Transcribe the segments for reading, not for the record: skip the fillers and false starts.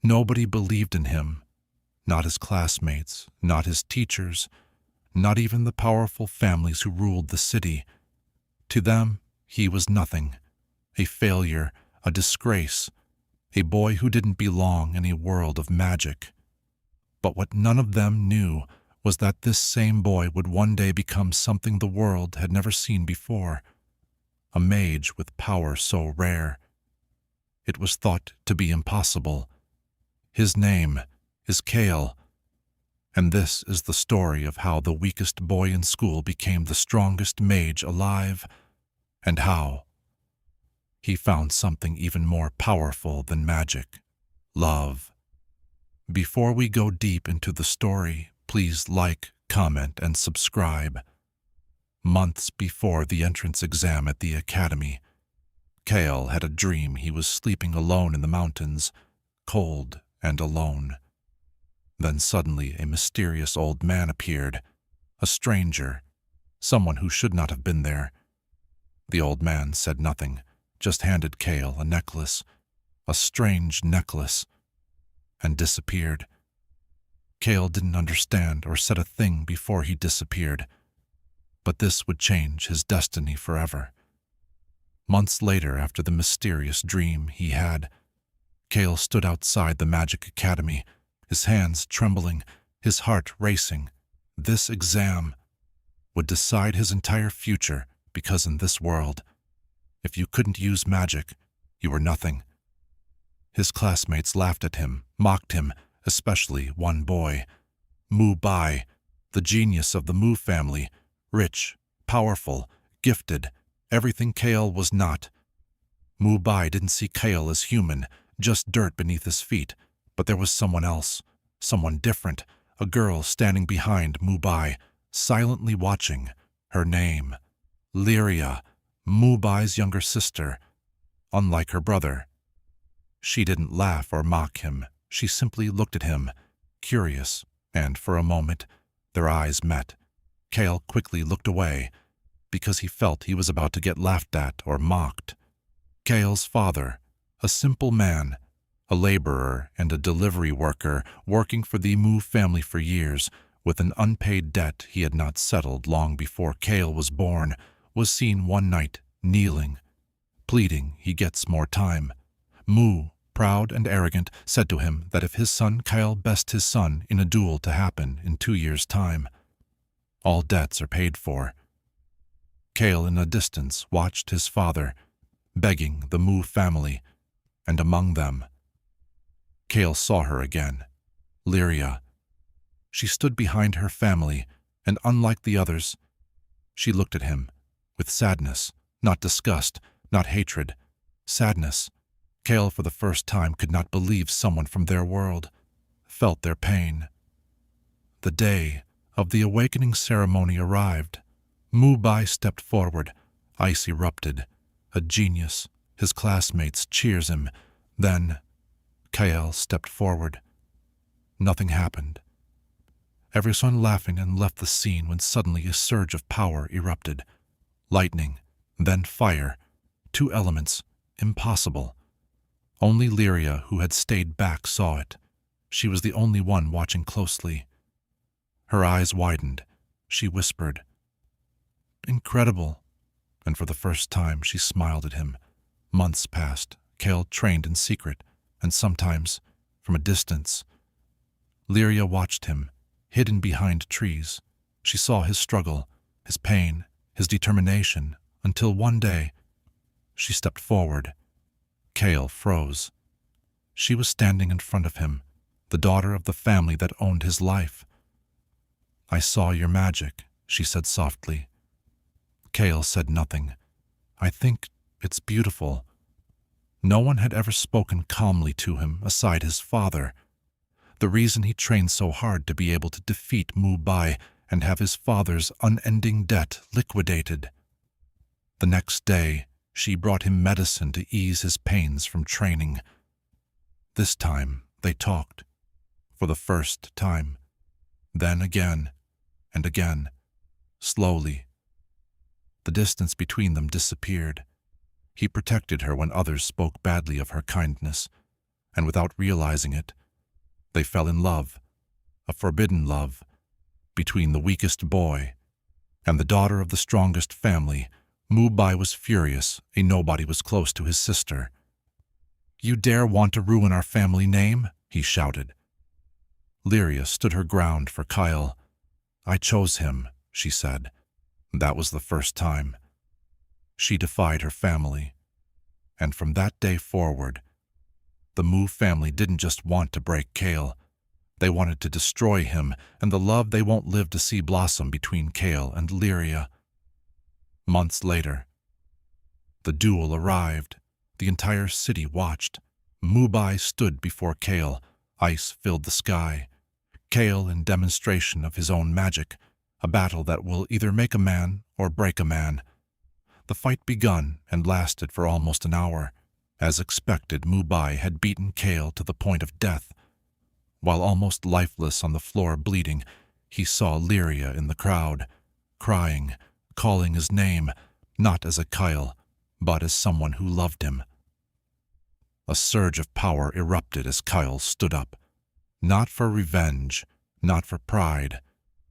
Nobody believed in him, not his classmates, not his teachers, not even the powerful families who ruled the city. To them, he was nothing, a failure, a disgrace, a boy who didn't belong in a world of magic. But what none of them knew was that this same boy would one day become something the world had never seen before, a mage with power so rare. It was thought to be impossible. His name is Kael, and this is the story of how the weakest boy in school became the strongest mage alive, and how he found something even more powerful than magic: love. Before we go deep into the story, please like, comment, and subscribe. Months before the entrance exam at the academy, Kael had a dream he was sleeping alone in the mountains, cold and alone. Then suddenly a mysterious old man appeared, a stranger, someone who should not have been there. The old man said nothing, just handed Kael a necklace, a strange necklace, and disappeared. Kael didn't understand or said a thing before he disappeared, but this would change his destiny forever. Months later, after the mysterious dream he had, Kael stood outside the Magic Academy, his hands trembling, his heart racing. This exam would decide his entire future, because in this world, if you couldn't use magic, you were nothing. His classmates laughed at him, mocked him, especially one boy, Bai, the genius of the Mu family, rich, powerful, gifted, everything Kael was not. Bai didn't see Kael as human, just dirt beneath his feet, but there was someone else, someone different, a girl standing behind Bai, silently watching. Her name, Lyria, Bai's younger sister. Unlike her brother, she didn't laugh or mock him. She simply looked at him, curious, and for a moment, their eyes met. Kael quickly looked away, because he felt he was about to get laughed at or mocked. Kael's father, a simple man, a laborer and a delivery worker, working for the Mu family for years, with an unpaid debt he had not settled long before Kael was born, was seen one night, kneeling, pleading he gets more time. Mu, proud and arrogant, said to him that if his son Kael best his son in a duel to happen in 2 years' time, all debts are paid for. Kael in a distance watched his father, begging the Mu family, and among them, Kael saw her again, Lyria. She stood behind her family, and unlike the others, she looked at him with sadness, not disgust, not hatred, sadness. Kael for the first time could not believe someone from their world, felt their pain. The day of the awakening ceremony arrived. Bai stepped forward, ice erupted. A genius, his classmates cheers him. Then Kael stepped forward. Nothing happened. Everyone laughing and left the scene when suddenly a surge of power erupted. Lightning, then fire, 2 elements, impossible. Only Lyria, who had stayed back, saw it. She was the only one watching closely. Her eyes widened. She whispered, "Incredible." And for the first time she smiled at him. Months passed. Kael trained in secret, and sometimes from a distance. Lyria watched him, hidden behind trees. She saw his struggle, his pain, his determination, until one day she stepped forward. Kael froze. She was standing in front of him, the daughter of the family that owned his life. "I saw your magic," she said softly. Kael said nothing. "I think it's beautiful." No one had ever spoken calmly to him aside his father. The reason he trained so hard to be able to defeat Bai and have his father's unending debt liquidated. The next day, she brought him medicine to ease his pains from training. This time, they talked. For the first time. Then again, and again, slowly. The distance between them disappeared. He protected her when others spoke badly of her kindness, and without realizing it, they fell in love, a forbidden love, between the weakest boy and the daughter of the strongest family. Mage was furious. A nobody was close to his sister. "You dare want to ruin our family name?" he shouted. Lyria stood her ground for Kael. "I chose him," she said. That was the first time. She defied her family. And from that day forward, the Mu family didn't just want to break Kael. They wanted to destroy him and the love they won't live to see blossom between Kael and Lyria. Months later, the duel arrived. The entire city watched. Mage stood before Kael. Ice filled the sky. Kael in demonstration of his own magic, a battle that will either make a man or break a man. The fight begun and lasted for almost an hour. As expected, Mage had beaten Kael to the point of death. While almost lifeless on the floor bleeding, he saw Lyria in the crowd, crying, calling his name, not as a Kael, but as someone who loved him. A surge of power erupted as Kael stood up, not for revenge, not for pride,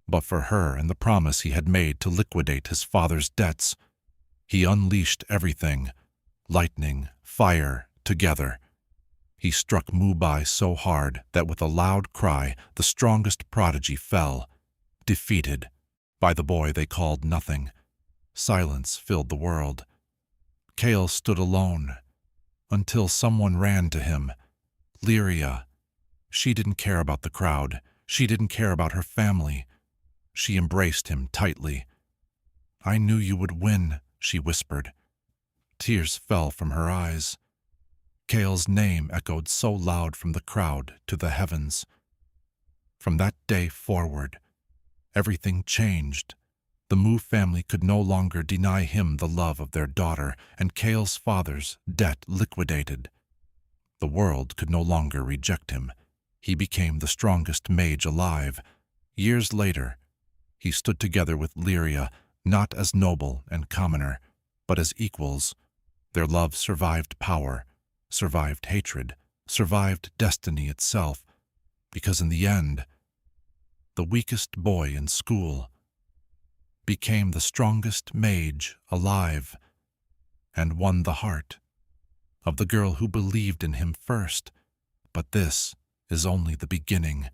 but for her and the promise he had made to liquidate his father's debts. He unleashed everything, lightning, fire, together. He struck Mage so hard that with a loud cry, the strongest prodigy fell, defeated by the boy they called Nothing. Silence filled the world. Kael stood alone, until someone ran to him. Lyria. She didn't care about the crowd. She didn't care about her family. She embraced him tightly. "I knew you would win," she whispered. Tears fell from her eyes. Kael's name echoed so loud from the crowd to the heavens. From that day forward, everything changed. The Mu family could no longer deny him the love of their daughter, and Kael's father's debt liquidated. The world could no longer reject him. He became the strongest mage alive. Years later, he stood together with Lyria, not as noble and commoner, but as equals. Their love survived power, survived hatred, survived destiny itself, because in the end, the weakest boy in school became the strongest mage alive and won the heart of the girl who believed in him first. But this is only the beginning.